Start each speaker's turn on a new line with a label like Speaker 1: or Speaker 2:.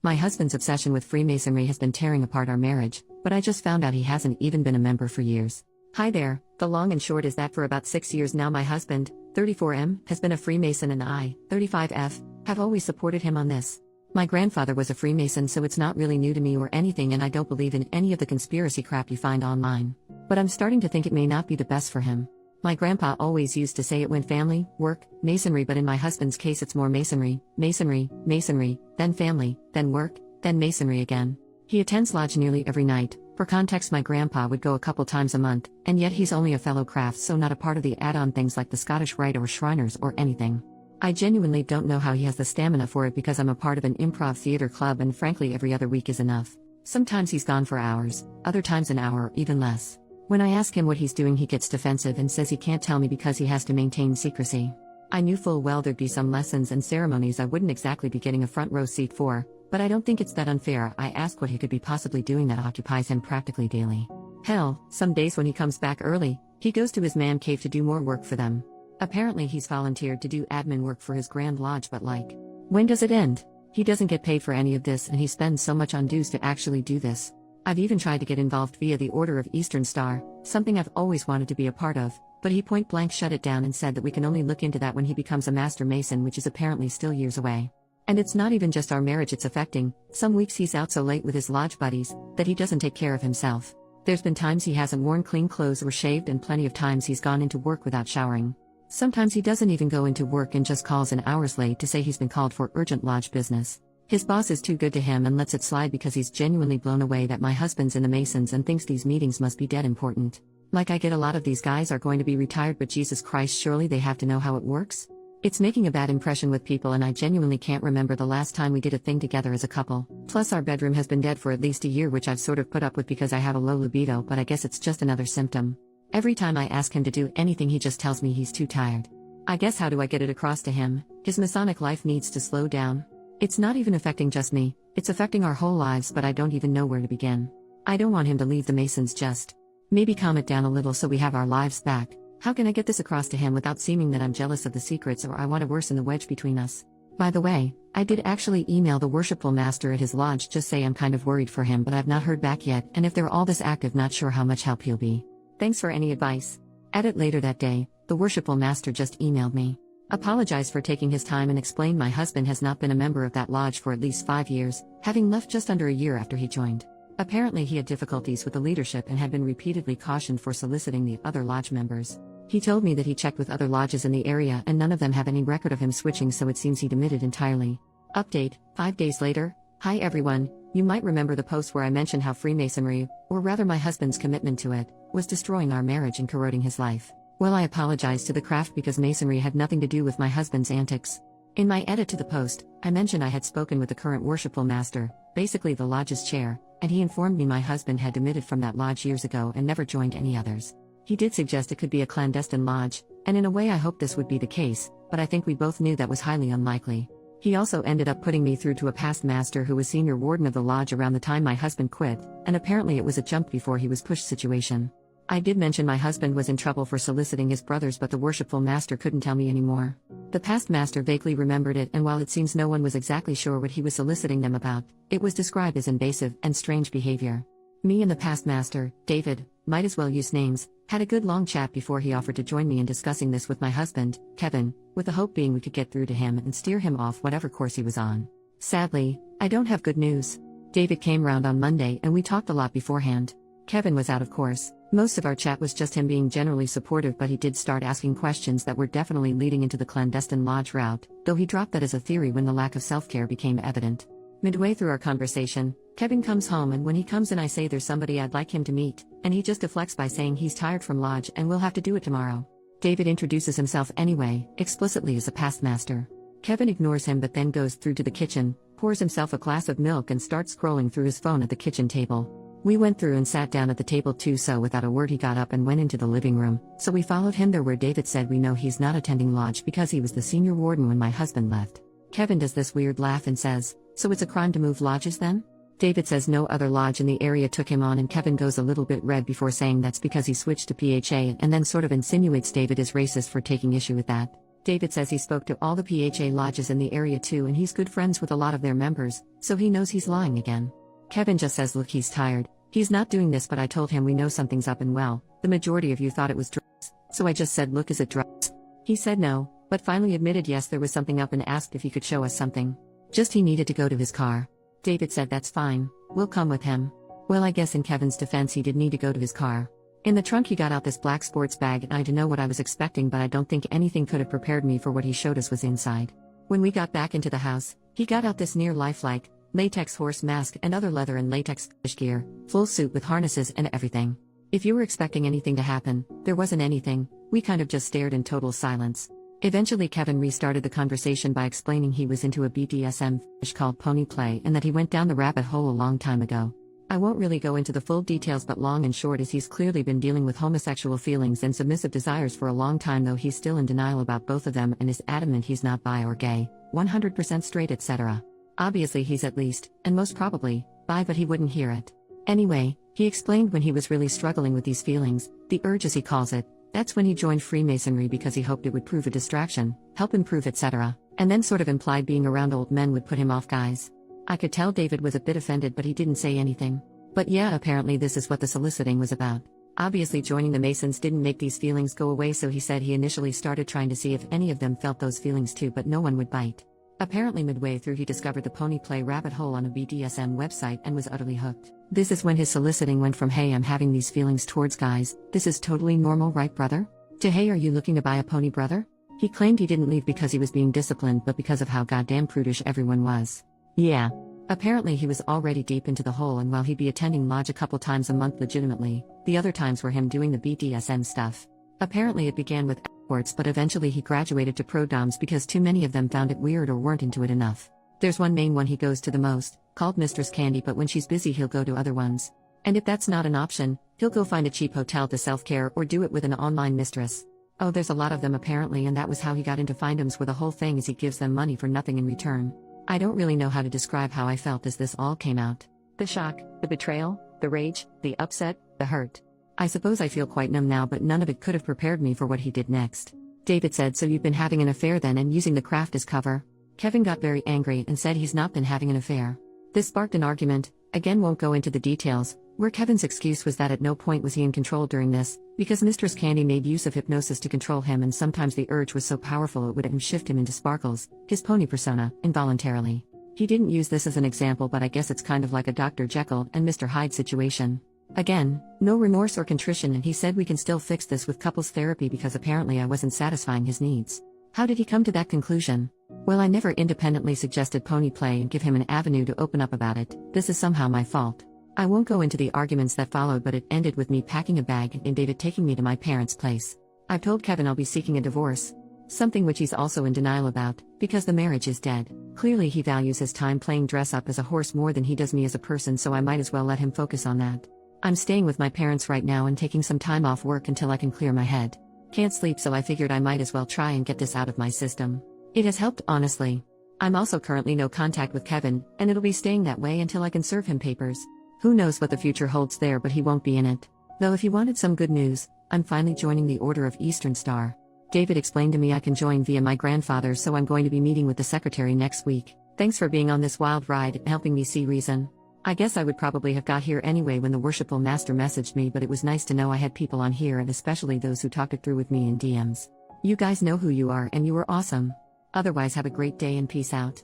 Speaker 1: My husband's obsession with Freemasonry has been tearing apart our marriage, but I just found out he hasn't even been a member for years. Hi there, the long and short is that for about 6 years now my husband, 34M, has been a Freemason and I, 35F, have always supported him on this. My grandfather was a Freemason, so it's not really new to me or anything, and I don't believe in any of the conspiracy crap you find online. But I'm starting to think it may not be the best for him. My grandpa always used to say it went family, work, masonry, but in my husband's case it's more masonry, masonry, masonry, then family, then work, then masonry again. He attends lodge nearly every night. For context, my grandpa would go a couple times a month, and yet he's only a fellow craft, so not a part of the add-on things like the Scottish Rite or Shriners or anything. I genuinely don't know how he has the stamina for it, because I'm a part of an improv theater club and frankly every other week is enough. Sometimes he's gone for hours, other times an hour or even less. When I ask him what he's doing, he gets defensive and says he can't tell me because he has to maintain secrecy. I knew full well there'd be some lessons and ceremonies I wouldn't exactly be getting a front row seat for, but I don't think it's that unfair. I ask what he could be possibly doing that occupies him practically daily. Hell, some days when he comes back early, he goes to his man cave to do more work for them. Apparently he's volunteered to do admin work for his Grand Lodge, but when does it end? He doesn't get paid for any of this, and he spends so much on dues to actually do this. I've even tried to get involved via the Order of Eastern Star, something I've always wanted to be a part of, but he point blank shut it down and said that we can only look into that when he becomes a Master Mason, which is apparently still years away. And it's not even just our marriage it's affecting. Some weeks he's out so late with his lodge buddies that he doesn't take care of himself. There's been times he hasn't worn clean clothes or shaved, and plenty of times he's gone into work without showering. Sometimes he doesn't even go into work and just calls in hours late to say he's been called for urgent lodge business. His boss is too good to him and lets it slide because he's genuinely blown away that my husband's in the Masons and thinks these meetings must be dead important. Like, I get a lot of these guys are going to be retired, but Jesus Christ, surely they have to know how it works? It's making a bad impression with people, and I genuinely can't remember the last time we did a thing together as a couple. Plus our bedroom has been dead for at least a year, which I've sort of put up with because I have a low libido, but I guess it's just another symptom. Every time I ask him to do anything he just tells me he's too tired. I guess how do I get it across to him? His Masonic life needs to slow down. It's not even affecting just me, it's affecting our whole lives, but I don't even know where to begin. I don't want him to leave the Masons, just maybe calm it down a little so we have our lives back. How can I get this across to him without seeming that I'm jealous of the secrets or I want to worsen the wedge between us? By the way, I did actually email the worshipful master at his lodge, just say I'm kind of worried for him, but I've not heard back yet, and if they're all this active, not sure how much help he'll be. Thanks for any advice. At it later that day, the worshipful master just emailed me. Apologized for taking his time and explained my husband has not been a member of that lodge for at least 5 years, having left just under a year after he joined. Apparently he had difficulties with the leadership and had been repeatedly cautioned for soliciting the other lodge members. He told me that he checked with other lodges in the area and none of them have any record of him switching, so it seems he demitted entirely. Update, 5 days later. Hi everyone, you might remember the post where I mentioned how Freemasonry, or rather my husband's commitment to it, was destroying our marriage and corroding his life. Well, I apologized to the craft because Masonry had nothing to do with my husband's antics. In my edit to the post, I mentioned I had spoken with the current worshipful master, basically the lodge's chair, and he informed me my husband had demitted from that lodge years ago and never joined any others. He did suggest it could be a clandestine lodge, and in a way I hoped this would be the case, but I think we both knew that was highly unlikely. He also ended up putting me through to a past master who was senior warden of the lodge around the time my husband quit, and apparently it was a jump before he was pushed situation. I did mention my husband was in trouble for soliciting his brothers, but the worshipful master couldn't tell me anymore. The past master vaguely remembered it, and while it seems no one was exactly sure what he was soliciting them about, it was described as invasive and strange behavior. Me and the past master, David, might as well use names, had a good long chat before he offered to join me in discussing this with my husband, Kevin, with the hope being we could get through to him and steer him off whatever course he was on. Sadly, I don't have good news. David came round on Monday and we talked a lot beforehand. Kevin was out, of course. Most of our chat was just him being generally supportive, but he did start asking questions that were definitely leading into the clandestine lodge route, though he dropped that as a theory when the lack of self-care became evident. Midway through our conversation, Kevin comes home, and when he comes in I say there's somebody I'd like him to meet, and he just deflects by saying he's tired from lodge and will have to do it tomorrow. David introduces himself anyway, explicitly as a past master. Kevin ignores him but then goes through to the kitchen, pours himself a glass of milk and starts scrolling through his phone at the kitchen table. We went through and sat down at the table too, so without a word he got up and went into the living room, so we followed him there, where David said we know he's not attending lodge because he was the senior warden when my husband left. Kevin does this weird laugh and says, "So it's a crime to move lodges then?" David says no other lodge in the area took him on, and Kevin goes a little bit red before saying that's because he switched to PHA, and then sort of insinuates David is racist for taking issue with that. David says he spoke to all the PHA lodges in the area too and he's good friends with a lot of their members, so he knows he's lying again. Kevin just says look, he's tired, he's not doing this, but I told him we know something's up and well, the majority of you thought it was drugs, so I just said look, is it drugs? He said no, but finally admitted yes, there was something up and asked if he could show us something. Just he needed to go to his car. David said that's fine, we'll come with him. Well, I guess in Kevin's defense he did need to go to his car. In the trunk he got out this black sports bag and I didn't know what I was expecting, but I don't think anything could have prepared me for what he showed us was inside. When we got back into the house, he got out this near lifelike, latex horse mask and other leather and latex fish gear, full suit with harnesses and everything. If you were expecting anything to happen, there wasn't anything, we kind of just stared in total silence. Eventually Kevin restarted the conversation by explaining he was into a BDSM fetish called pony play and that he went down the rabbit hole a long time ago. I won't really go into the full details, but long and short is he's clearly been dealing with homosexual feelings and submissive desires for a long time, though he's still in denial about both of them and is adamant he's not bi or gay, 100% straight, etc. Obviously he's at least, and most probably, bi, but he wouldn't hear it. Anyway, he explained when he was really struggling with these feelings, the urge as he calls it, that's when he joined Freemasonry because he hoped it would prove a distraction, help improve, etc. And then sort of implied being around old men would put him off guys. I could tell David was a bit offended, but he didn't say anything. But yeah, apparently this is what the soliciting was about. Obviously joining the Masons didn't make these feelings go away, so he said he initially started trying to see if any of them felt those feelings too, but no one would bite. Apparently midway through he discovered the pony play rabbit hole on a BDSM website and was utterly hooked. This is when his soliciting went from hey, I'm having these feelings towards guys, this is totally normal, right brother? To hey, are you looking to buy a pony, brother? He claimed he didn't leave because he was being disciplined, but because of how goddamn prudish everyone was. Yeah. Apparently he was already deep into the hole, and while he'd be attending lodge a couple times a month legitimately, the other times were him doing the BDSM stuff. Apparently it began with escorts, but eventually he graduated to pro-doms because too many of them found it weird or weren't into it enough. There's one main one he goes to the most, called Mistress Candy, but when she's busy he'll go to other ones. And if that's not an option, he'll go find a cheap hotel to self-care or do it with an online mistress. Oh, there's a lot of them apparently, and that was how he got into findoms, where the whole thing is he gives them money for nothing in return. I don't really know how to describe how I felt as this all came out. The shock, the betrayal, the rage, the upset, the hurt. I suppose I feel quite numb now, but none of it could have prepared me for what he did next. David said, so you've been having an affair then and using the craft as cover? Kevin got very angry and said he's not been having an affair. This sparked an argument, again won't go into the details, where Kevin's excuse was that at no point was he in control during this, because Mistress Candy made use of hypnosis to control him, and sometimes the urge was so powerful it would shift him into Sparkles, his pony persona, involuntarily. He didn't use this as an example, but I guess it's kind of like a Dr. Jekyll and Mr. Hyde situation. Again, no remorse or contrition, and he said we can still fix this with couples therapy because apparently I wasn't satisfying his needs. How did he come to that conclusion? Well, I never independently suggested pony play and give him an avenue to open up about it. This is somehow my fault. I won't go into the arguments that followed, but it ended with me packing a bag and David taking me to my parents' place. I've told Kevin I'll be seeking a divorce. Something which he's also in denial about, because the marriage is dead. Clearly he values his time playing dress up as a horse more than he does me as a person, so I might as well let him focus on that. I'm staying with my parents right now and taking some time off work until I can clear my head. Can't sleep, so I figured I might as well try and get this out of my system. It has helped, honestly. I'm also currently no contact with Kevin, and it'll be staying that way until I can serve him papers. Who knows what the future holds there, but he won't be in it. Though if you wanted some good news, I'm finally joining the Order of Eastern Star. David explained to me I can join via my grandfather, so I'm going to be meeting with the secretary next week. Thanks for being on this wild ride and helping me see reason. I guess I would probably have got here anyway when the worshipful master messaged me, but it was nice to know I had people on here, and especially those who talked it through with me in DMs. You guys know who you are and you were awesome. Otherwise, have a great day and peace out.